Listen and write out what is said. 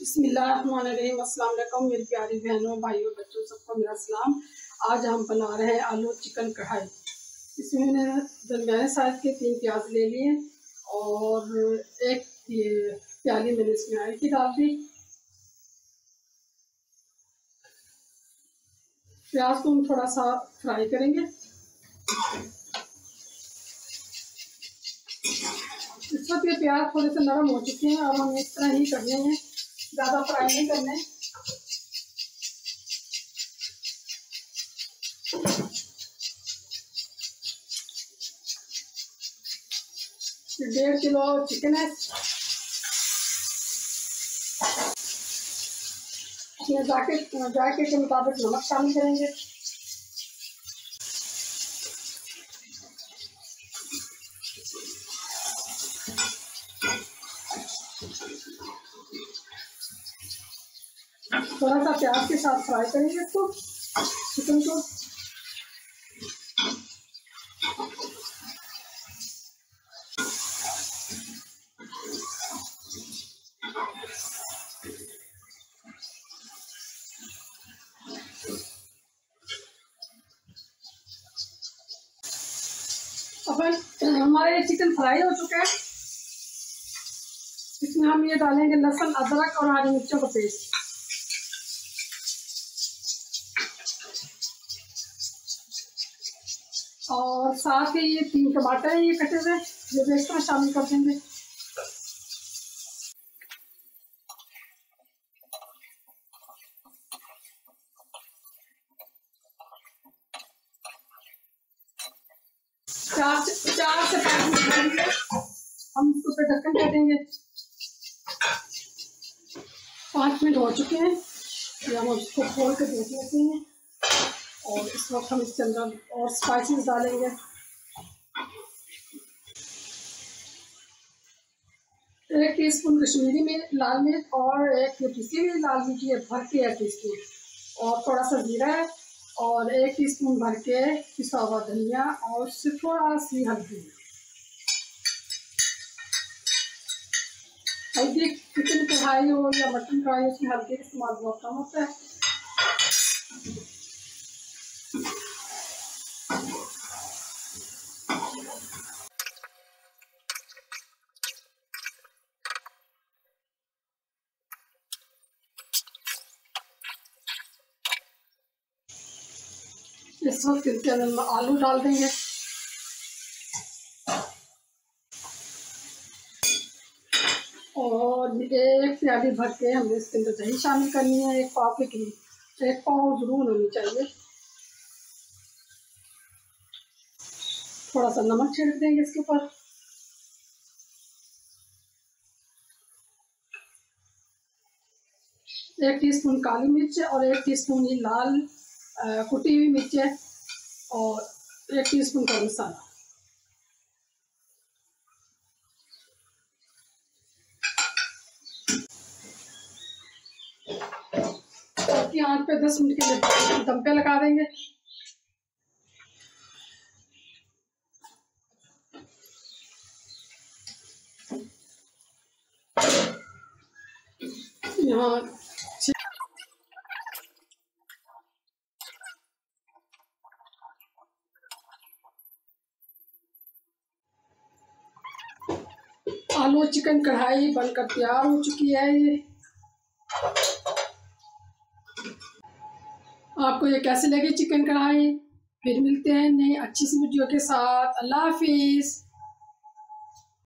बिस्मिल्लाहिर्रहमानिर्रहीम। अस्सलाम वालेकुम मेरी प्यारी बहनों, भाइयों, बच्चों, सबको मेरा सलाम। आज हम बना रहे हैं आलू चिकन कढ़ाई। इसमें मैंने दरमियाने साइज के 3 प्याज ले लिए और एक प्याली मैंने इसमें ऑयल की डाल दी। प्याज को हम थोड़ा सा फ्राई करेंगे। इस वक्त ये प्याज थोड़े से नरम हो चुके हैं और हम इस तरह ही करने हैं, ज़्यादा फ्राई नहीं करने। ये 1.5 किलो चिकन है। इसमें जायके के मुताबिक नमक शामिल करेंगे। थोड़ा सा प्याज के साथ फ्राई करेंगे इसको, चिकन को। अब हमारे चिकन फ्राई हो चुका है। इसमें हम ये डालेंगे लहसुन, अदरक और हरी मिर्चों का पेस्ट। और साथ ही ये 3 टमाटर हैं, ये कटे हुए, ये भी इसमें शामिल कर देंगे। चार से 5 मिनट लगेंगे। हम इसको पे ढक्कन कर देंगे। 5 मिनट हो चुके हैं। ये हम इसको खोल कर देख लेते हैं और इस वक्त हम इसके अंदर और स्पाइसेस डालेंगे। 1 टीस्पून कश्मीरी लाल मिर्च और 1 पिसी हुई लाल मिर्च है भर के 1 टीस्पून, और थोड़ा सा जीरा है और 1 टीस्पून भर के पिसा हुआ धनिया और उससे थोड़ा सी हल्दी। हल्दी चिकन कढ़ाई हो या मटन कढ़ाई, उसमें हल्दी का इस्तेमाल बहुत कम होता है। इस वक्त इसके अंदर आलू डाल देंगे और 1 प्याली भर के हमें इसके अंदर दही शामिल करनी है। 1 पाव के करीब, 1 पाव जरूर होनी चाहिए। थोड़ा सा नमक छिड़क देंगे इसके ऊपर। एक टीस्पून काली मिर्च और 1 टीस्पून ही लाल कुटी हुई मिर्च है और 1 टीस्पून का मसाला। की आंच पे 10 मिनट के लिए दम पे लगा देंगे। यहाँ आलू चिकन कढ़ाई बनकर तैयार हो चुकी है। ये आपको ये कैसे लगी चिकन कढ़ाई? फिर मिलते हैं नई अच्छी सी वीडियो के साथ। अल्लाह हाफिज।